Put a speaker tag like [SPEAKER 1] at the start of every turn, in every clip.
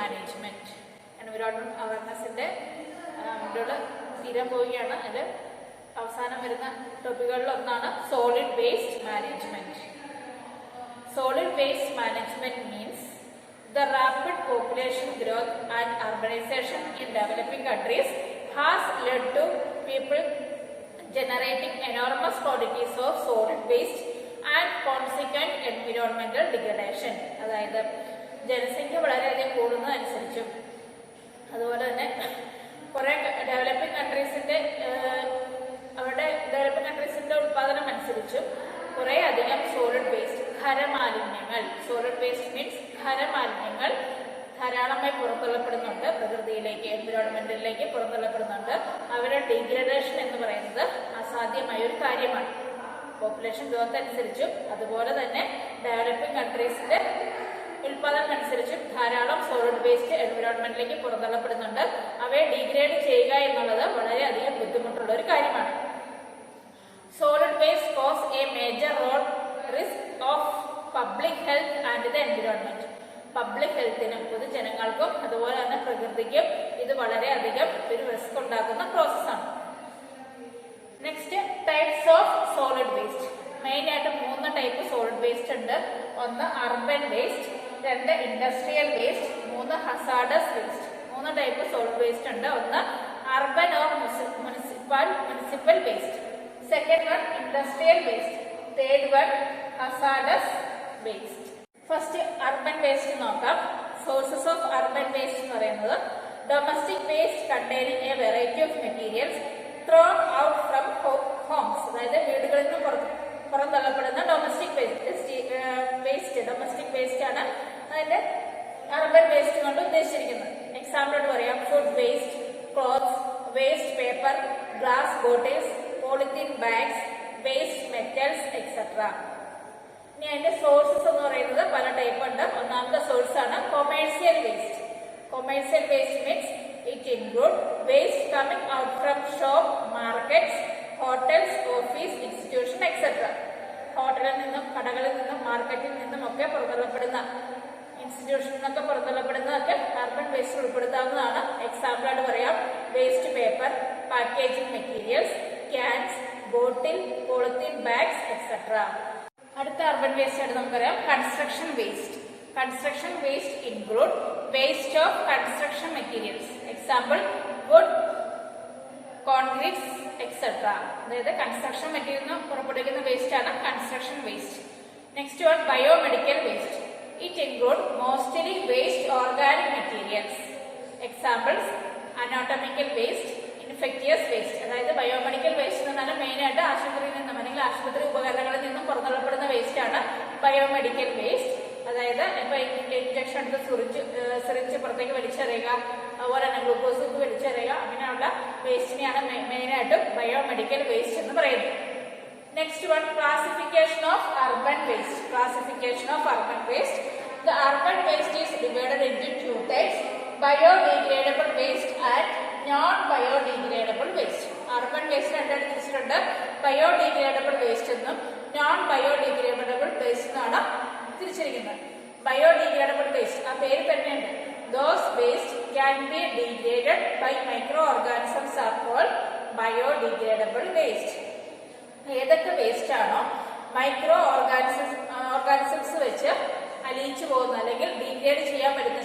[SPEAKER 1] Management. Environment അവയർനെസിന്റെ തീരാൻ പോവുകയാണ്. അതിൽ അവസാനം വരുന്ന ടോപ്പിക്കുകളിൽ ഒന്നാണ് solid waste management. Solid waste management means the rapid population growth and urbanization in developing countries has led to people generating enormous quantities of solid waste and consequent environmental degradation. അതായത് ജനസംഖ്യ വളരെയധികം കൂടുന്നതനുസരിച്ചും അതുപോലെ തന്നെ കുറെ ഡെവലപ്പിംഗ് കൺട്രീസിന്റെ ഉത്പാദനം അനുസരിച്ചും കുറെ അധികം സോളിഡ് വേസ്റ്റ് ഖരമാലിന്യങ്ങൾ, സോളിഡ് വേസ്റ്റ് മീൻസ് ഖരമാലിന്യങ്ങൾ ധാരാളമായി പുറന്തള്ളപ്പെടുന്നുണ്ട്. പ്രകൃതിയിലേക്ക്, എൻവിറോൺമെന്റിലേക്ക് പുറന്തള്ളപ്പെടുന്നുണ്ട്. അവരുടെ ഡിഗ്രഡേഷൻ എന്ന് പറയുന്നത് അസാധ്യമായ ഒരു കാര്യമാണ്. പോപ്പുലേഷൻ ഗ്രോത്ത് അനുസരിച്ചും അതുപോലെ തന്നെ ഡെവലപ്പിംഗ് കൺട്രീസിന്റെ ഉൽപാദനം അനുസരിച്ചും ധാരാളം സോളിഡ് വേസ്റ്റ് എൻവിറോൺമെന്റിലേക്ക് പുറന്തള്ളപ്പെടുന്നുണ്ട്. അവയെ ഡിഗ്രേഡ് ചെയ്യുക എന്നുള്ളത് വളരെയധികം ബുദ്ധിമുട്ടുള്ള ഒരു കാര്യമാണ്. Solid waste cause a major role risk of public health and the environment. Public ഹെൽത്തിനും പൊതുജനങ്ങൾക്കും അതുപോലെ തന്നെ പ്രകൃതിക്കും ഇത് വളരെയധികം ഒരു റിസ്ക് ഉണ്ടാക്കുന്ന പ്രോസസ്സാണ്. Next, types of solid waste. Main ആയിട്ട് 3 ടൈപ്പ് സോളിഡ് വേസ്റ്റ് ഉണ്ട്. 1 urban waste, 2 industrial waste, 3 hazardous waste. 3 type solid waste ഉണ്ട്. 1 urban or municipal waste, second one industrial waste, third one hazardous waste. First urban waste നോക്കാം. Sources of urban waste എന്ന് പറയുന്നത് domestic waste containing a variety of materials thrown out from homes. അതായത് വീടുകളിൽ നിന്ന് പുറന്തള്ളപ്പെടുന്ന domestic waste ആണ് അതിന്റെ urban waste കൊണ്ട് ഉദ്ദേശിച്ചിരിക്കുന്നത്. എക്സാമ്പിൾ ആയിട്ട് പറയാം, food waste, clothes waste, paper, glass bottles, polythene bags, waste metals etcetera. ഇനി അതിന്റെ സോഴ്സസ് എന്ന് പറയുന്നത് പല ടൈപ്പ് ഉണ്ട്. ഒന്നാമത്തെ സോഴ്സ് ആണ് commercial waste. Commercial waste means it include waste coming out from shop, markets, hotels, office, institution etcetera. ഹോട്ടലിൽ നിന്നും, കടകളിൽ നിന്നും, മാർക്കറ്റിൽ നിന്നും ഒക്കെ പുറന്തള്ളപ്പെടുന്ന, ഇൻസ്റ്റിറ്റ്യൂഷനിൽ നിന്നൊക്കെ പുറന്തള്ളപ്പെടുന്നതൊക്കെ അർബൻ വേസ്റ്റ് ഉൾപ്പെടുത്താവുന്നതാണ്. എക്സാമ്പിൾ ആയിട്ട് പറയാം, waste paper, packaging materials, cans, bottle, polythene bags etcetera. അടുത്ത അർബൻ വേസ്റ്റ് ആയിട്ട് നമുക്കറിയാം construction waste. Construction waste include waste of construction materials. Example wood, concretes etcetera. അതായത് കൺസ്ട്രക്ഷൻ മെറ്റീരിയൽ നിന്ന് പുറപ്പെടുവിക്കുന്ന വേസ്റ്റ് ആണ് construction waste. Next one biomedical waste. It include mostly waste organic materials. Examples anatomical waste, infectious waste. അതായത് biomedical waste എന്ന് പറഞ്ഞാൽ main ആയിട്ട് ആശുപത്രിയിൽ നിന്നും അല്ലെങ്കിൽ ആശുപത്രി ഉപകരണങ്ങളിൽ നിന്നും പുറന്തള്ളപ്പെടുന്ന വേസ്റ്റ് ആണ് ബയോമെഡിക്കൽ വേസ്റ്റ്. അതായത് ഇപ്പൊ ഇഞ്ചക്ഷൻ എടുത്ത് സിറിഞ്ച് പുറത്തേക്ക് വലിച്ചെറിയുക, അതുപോലെ തന്നെ ഗ്ലൂക്കോസ് വലിച്ചെറിയുക, അങ്ങനെയുള്ള വേസ്റ്റിനെയാണ് മെയിൻ ആയിട്ടും ബയോമെഡിക്കൽ വേസ്റ്റ് എന്ന് പറയുന്നത്. Next one classification of urban waste. Classification of urban waste. The urban waste is divided into 2 types, biodegradable waste and non biodegradable waste. Urban waste രണ്ടായിട്ട് തിരിച്ചിട്ടുണ്ട്. ബയോഡിഗ്രേഡബിൾ വേസ്റ്റ് എന്നും non biodegradable waste എന്നാണ് തിരിച്ചിരിക്കുന്നത്. Biodegradable waste ആ പേര് തന്നെയുണ്ട്. Those waste can be degraded by micro organisms are called biodegradable waste. ഏതൊക്കെ waste ആണോ മൈക്രോ ഓർഗാനിസംസ് വെച്ച് അലിയിച്ചു പോകുന്ന അല്ലെങ്കിൽ ഡീഗ്രേഡ് ചെയ്യാൻ പറ്റുന്ന,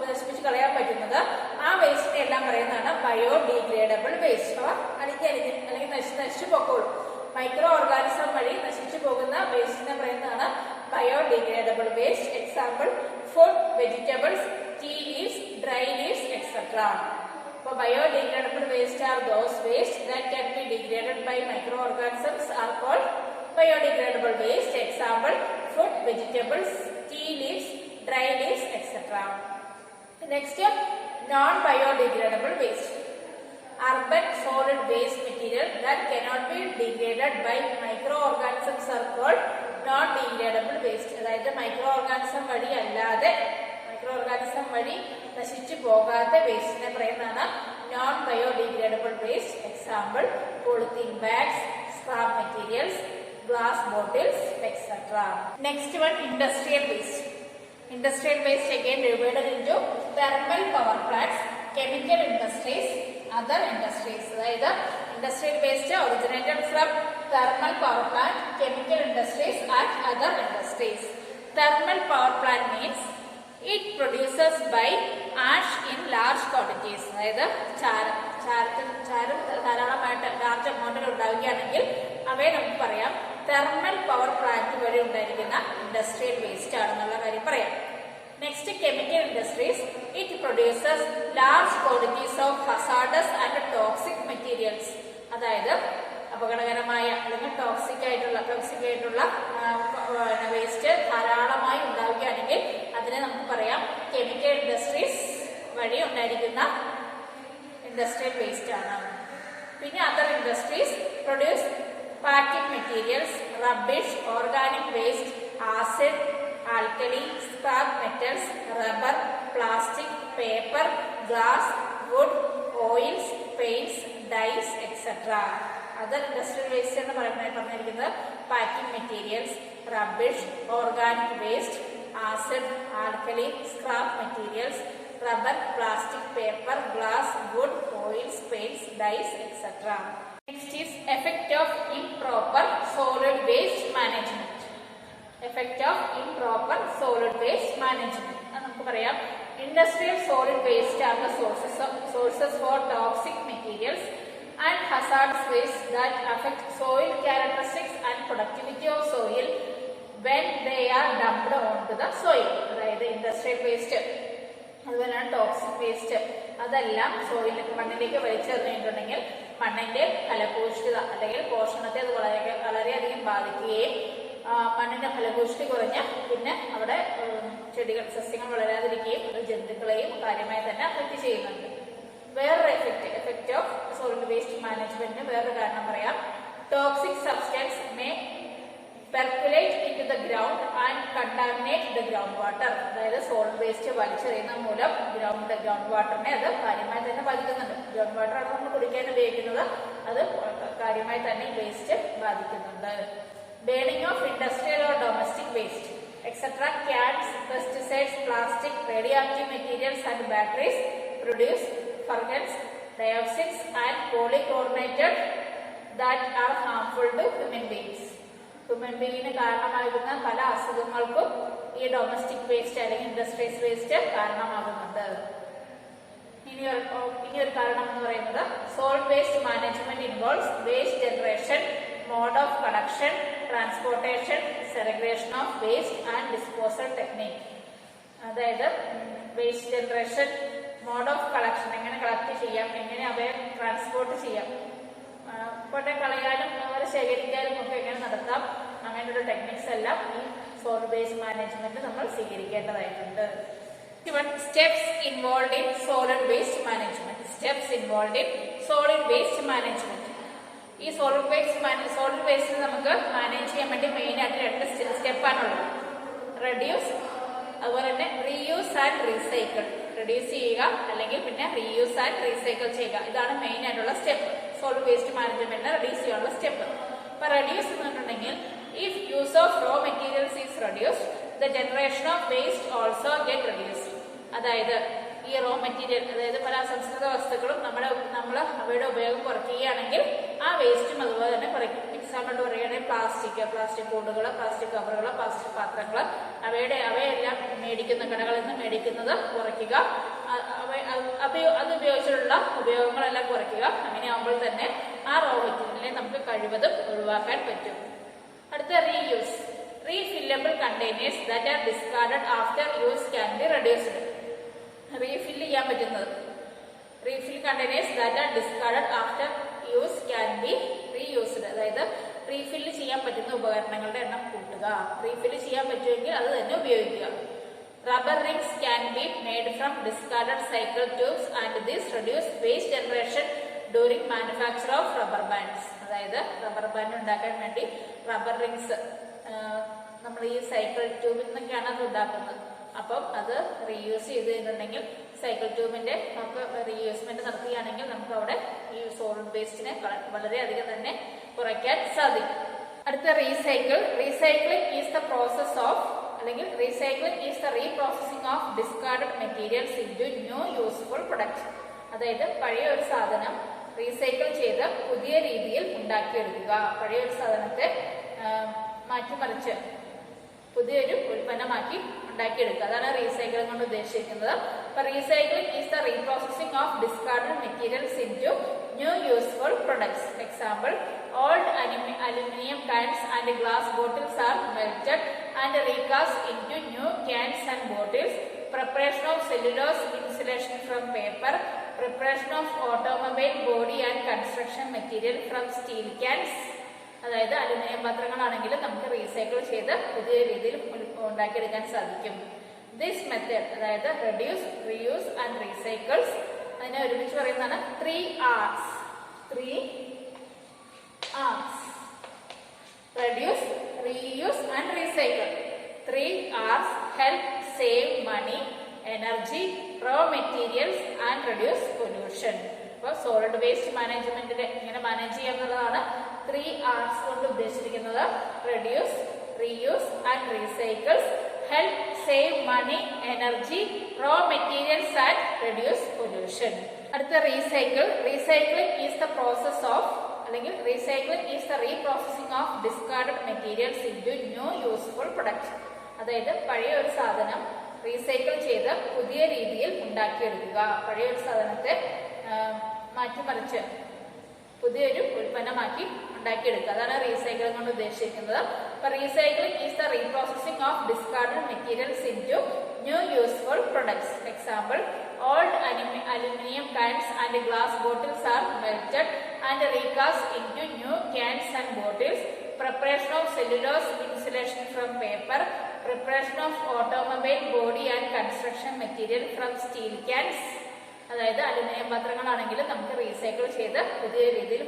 [SPEAKER 1] നശിപ്പിച്ച് കളയാൻ പറ്റുന്നത്, ആ വേസ്റ്റിനെ എല്ലാം പറയുന്നതാണ് ബയോഡിഗ്രേഡബിൾ വേസ്റ്റ്. അവ അല്ലെങ്കിൽ നശിച്ചു പൊക്കോളൂ. മൈക്രോ ഓർഗാനിസം വഴി നശിച്ചു പോകുന്ന വേസ്റ്റിനെ പറയുന്നതാണ് biodegradable waste. Example food, vegetables, tea leaves, dry leaves etcetera. അപ്പോൾ biodegradable waste are those waste that can be degraded by micro organisms are called biodegradable waste. Example food, vegetables, tea leaves, dry leaves etc. Next, non biodegradable waste. Urban solid waste material that cannot be degraded by microorganisms are called non degradable waste. അതായത് microorganism വഴി അല്ലാതെ നശിച്ചു പോകാത്ത വേസ്റ്റിനെ പറയുന്നതാണ് non biodegradable waste. Example polythene bags, scrap materials, glass bottles etc. Next one industrial waste. Industrial waste again divided into thermal power plants, chemical industries, other industries. അതായത് industrial waste originated from thermal power plant, chemical industries and other industries. Thermal power plant means it produces by ash in large quantities. അതായത് ചാരം ധാരാളമായിട്ട് large എമൗണ്ടിൽ ഉണ്ടാവുകയാണെങ്കിൽ അവയെ നമുക്ക് പറയാം thermal power plant വഴി ഉണ്ടായിരിക്കുന്ന ഇൻഡസ്ട്രിയൽ വേസ്റ്റ് ആണെന്നുള്ള കാര്യം പറയാം. Next chemical industries. It produces large quantities of hazardous and toxic materials. അതായത് അപകടകരമായ അല്ലെങ്കിൽ ടോക്സിക് ആയിട്ടുള്ള വേസ്റ്റ് ധാരാളമായി ഉണ്ടാവുകയാണെങ്കിൽ അതിനെ നമുക്ക് പറയാം കെമിക്കൽ ഇൻഡസ്ട്രീസ് വഴി ഉണ്ടായിരിക്കുന്ന ഇൻഡസ്ട്രിയൽ വേസ്റ്റ് ആണ്. പിന്നെ other industries produce packing materials, rubbish, organic waste, acid, alkali, scrap metals, rubber, plastic, paper, glass, wood, oils, paints, dyes etcetera. Other industrial waste എന്ന് പറഞ്ഞിരിക്കുന്നത് packing materials, rubbish, organic waste, acid, alkali, scrap materials, rubber, plastic, paper, glass, wood, oils, paints, dyes etcetera. Next is effect of improper solid waste management. Effect of improper solid waste management. നമുക്ക് പറയാം industrial solid waste are the sources for toxic materials and hazardous waste that affect soil characteristics and productivity of soil when they are dumped onto the soil. അതായത് industrial waste അതുപോലെയാണ് toxic waste അതെല്ലാം മണ്ണിലേക്ക് വലിച്ചെറിഞ്ഞിട്ടുണ്ടെങ്കിൽ മണ്ണിന്റെ ഫലഭൂഷ്ഠിത അല്ലെങ്കിൽ പോഷണത്തെ അത് വളരെയധികം ബാധിക്കുകയും മണ്ണിന്റെ ഫലഭൂഷ്ടി കുറഞ്ഞ് പിന്നെ അവിടെ സസ്യങ്ങൾ വളരാതിരിക്കുകയും ജന്തുക്കളെയും കാര്യമായി തന്നെ അഫക്ട് ചെയ്യുന്നുണ്ട്. വേറൊരു എഫക്ട് ഓഫ് സോളിഡ് വേസ്റ്റ് മാനേജ്മെന്റിന് വേറൊരു കാരണം പറയാം. Toxic substance may percolate into the ground and contaminate the ground water. അതായത് സോളിഡ് വേസ്റ്റ് വലിച്ചെറിയുന്നത് മൂലം ഗ്രൗണ്ട് വാട്ടറിനെ അത് കാര്യമായി തന്നെ ബാധിക്കുന്നുണ്ട്. ഗ്രൗണ്ട് വാട്ടർ ആണ് നമ്മൾ കുടിക്കാൻ ഉപയോഗിക്കുന്നത്, അത് കാര്യമായി തന്നെ വേസ്റ്റ് ബാധിക്കുന്നുണ്ട്. Burning of industrial or domestic waste etcetera cans, pesticides, plastic, radio active materials and batteries produce furans, dioxins and polychlorinated that are harmful to human beings. Human ബീങ്ങിന് കാരണമാകുന്ന പല അസുഖങ്ങൾക്കും ഈ ഡൊമസ്റ്റിക് വേസ്റ്റ് അല്ലെങ്കിൽ ഇൻഡസ്ട്രീസ് വേസ്റ്റ് കാരണമാകുന്നുണ്ട്. ഇനിയൊരു കാരണം എന്ന് പറയുന്നത് solid waste management involves waste generation, mode of collection, transportation, segregation of waste and disposal technique. അതായത് waste generation, mode of collection, എങ്ങനെ കളക്ട് ചെയ്യാം, എങ്ങനെ അവയെ ട്രാൻസ്പോർട്ട് ചെയ്യാം, കൊണ്ടേ കളയാനും അവരെ ശേഖരിക്കാനും ഒക്കെ എങ്ങനെ നടത്താം, അങ്ങനെയുള്ള ടെക്നിക്സ് എല്ലാം ഈ സോളിഡ് വേസ്റ്റ് മാനേജ്മെന്റ് നമ്മൾ സ്വീകരിക്കേണ്ടതായിട്ടുണ്ട്. Steps involve in solid waste management. Steps involve in solid waste management. ഈ സോളിഡ് വേസ്റ്റ് നമുക്ക് മാനേജ് ചെയ്യാൻ വേണ്ടി മെയിൻ ആയിട്ട് 2 സ്റ്റെപ്പാണുള്ളത്. റെഡ്യൂസ്, അതുപോലെ തന്നെ റീയൂസ് ആൻഡ് റീസൈക്കിൾ. റെഡ്യൂസ് ചെയ്യുക അല്ലെങ്കിൽ പിന്നെ റീയൂസ് ആൻഡ് റീസൈക്കിൾ ചെയ്യുക. ഇതാണ് മെയിൻ ആയിട്ടുള്ള സ്റ്റെപ്പ്. സോളിഡ് വേസ്റ്റ് മാനേജ്മെന്റിനെ റെഡ്യൂസ് ചെയ്യാനുള്ള സ്റ്റെപ്പ്. അപ്പൊ റെഡ്യൂസ് എന്നുണ്ടെങ്കിൽ if use of raw materials is reduced the generation of waste also get reduced. അതായത് ഈ റോ മെറ്റീരിയൽ, അതായത് പല അസംസ്കൃത വസ്തുക്കളും നമ്മൾ അവയുടെ ഉപയോഗം കുറയ്ക്കുകയാണെങ്കിൽ ആ വേസ്റ്റും അതുപോലെ തന്നെ കുറയ്ക്കും. എക്സാമ്പിൾ പറയുകയാണെങ്കിൽ പ്ലാസ്റ്റിക് കൂടുകൾ, പ്ലാസ്റ്റിക് കവറുകൾ, പ്ലാസ്റ്റിക് പാത്രങ്ങൾ, അവയെല്ലാം കടകളിൽ നിന്ന് മേടിക്കുന്നത് കുറയ്ക്കുക. അത് ഉപയോഗിച്ചിട്ടുള്ള ഉപയോഗങ്ങളെല്ലാം കുറയ്ക്കുക. അങ്ങനെയാകുമ്പോൾ തന്നെ ആ റോ മെറ്റീരിയലിനെ നമുക്ക് കഴിവതും ഒഴിവാക്കാൻ പറ്റും. അടുത്ത reuse. Refillable containers that are discarded after use can be reduced. Refill ചെയ്യാൻ പറ്റുന്നത്. Refill containers that are discarded after use can be reused. അതായത് റീഫില്ല് ചെയ്യാൻ പറ്റുന്ന ഉപകരണങ്ങളുടെ എണ്ണം കൂട്ടുക. റീഫില്ല് ചെയ്യാൻ പറ്റുമെങ്കിൽ അത് തന്നെ ഉപയോഗിക്കുക. Rubber rings can be made from discarded cycle tubes and this reduce waste generation during manufacture of rubber bands. അതായത് റബ്ബർ ബാൻഡ് ഉണ്ടാക്കാൻ വേണ്ടി റബ്ബർ റിങ്സ് നമ്മൾ ഈ സൈക്കിൾ ട്യൂബിൽ നിന്നൊക്കെയാണ് അത് ഉണ്ടാക്കുന്നത്. അപ്പം അത് റീയൂസ് ചെയ്തിട്ടുണ്ടെങ്കിൽ സൈക്കിൾ ട്യൂബിന്റെ നമുക്ക് റീയൂസ്മെന്റ് നടത്തുകയാണെങ്കിൽ നമുക്ക് അവിടെ ഈ സോളിഡ് വേസ്റ്റിനെ വളരെയധികം തന്നെ കുറയ്ക്കാൻ സാധിക്കും. അടുത്ത recycle. Recycling is the process of അല്ലെങ്കിൽ recycling is the reprocessing of discarded materials into new useful product. അതായത് പഴയ ഒരു സാധനം റീസൈക്കിൾ ചെയ്ത് പുതിയ രീതിയിൽ ഉണ്ടാക്കിയെടുക്കുക. പഴയ ഒരു സാധനത്തെ മാറ്റിമറിച്ച് പുതിയൊരു ഉൽപ്പന്നമാക്കി ഉണ്ടാക്കിയെടുക്കുക. അതാണ് റീസൈക്ലിംഗ് കൊണ്ട് ഉദ്ദേശിക്കുന്നത്. അപ്പൊ recycling is the reprocessing of discarded materials into new useful products. Example, old aluminium cans and glass bottles are melted and recast into new cans and bottles. Preparation of cellulose insulation from paper. Preparation of automobile body and construction material from steel cans. അതായത് aluminium പാത്രങ്ങളാണെങ്കിൽ നമുക്ക് recycle ചെയ്ത് പുതിയ രീതിയിൽ ഉണ്ടാക്കിയെടുക്കാൻ സാധിക്കും. This method, അതായത് reduce, reuse and റീസൈക്കിൾസ്, അതിനെ ഒരുമിച്ച് പറയുന്നതാണ് 3 R's. 3 R's. Reduce, reuse and recycle. 3 R's help save money, energy, raw materials and reduce pollution. അപ്പോൾ സോളിഡ് വേസ്റ്റ് മാനേജ്മെന്റിനെ എങ്ങനെ മാനേജ് ചെയ്യുക എന്നുള്ളതാണ് 3 R's കൊണ്ട് ഉദ്ദേശിച്ചിരിക്കുന്നത്. Reduce, reuse and recycles, help save money, energy, raw materials and reduce pollution. അടുത്ത recycle. Recycling is the process of, അല്ലെങ്കിൽ recycling is the reprocessing of discarded materials into new useful product. അതായത് പഴയ ഒരു സാധനം recycle ചെയ്ത് പുതിയ രീതിയിൽ ഉണ്ടാക്കിയെടുക്കുക. പഴയ ഒരു സാധനത്തെ മാറ്റിമറിച്ച് പുതിയൊരു ഉൽപ്പന്നമാക്കി ഉണ്ടാക്കിയെടുക്കുക. അതാണ് റീസൈക്ലിംഗ് കൊണ്ട് ഉദ്ദേശിക്കുന്നത്. അപ്പൊ recycling is the reprocessing of discarded materials into new useful products. Example, old aluminum cans and glass bottles are melted and recast into new cans and bottles. Preparation of cellulose insulation from paper. Preparation of automobile body and construction material from steel cans. അതായത് aluminium പാത്രങ്ങളാണെങ്കിൽ നമുക്ക് recycle ചെയ്ത് പുതിയ രീതിയിൽ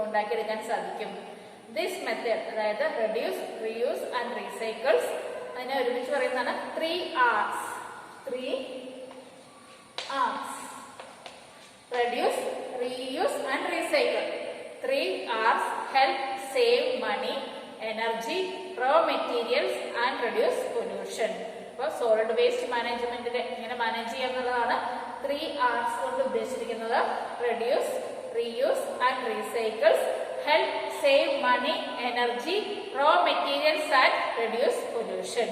[SPEAKER 1] ഉണ്ടാക്കിയെടുക്കാൻ സാധിക്കും. This method, അതായത് reduce, reuse and റീസൈക്കിൾസ്, അതിനെ ഒരുമിച്ച് പറയുന്നതാണ് 3 R's. 3 R's. Reduce, reuse and recycle. 3 R's help save money, energy, raw materials and reduce pollution. അപ്പോൾ സോളിഡ് വേസ്റ്റ് മാനേജ്മെന്റിനെ എങ്ങനെ മാനേജ് ചെയ്യുക എന്നുള്ളതാണ് 3 R's കൊണ്ട് ഉദ്ദേശിച്ചിരിക്കുന്നത്. Reduce, reuse and recycles, help save money, energy, raw materials and reduce pollution.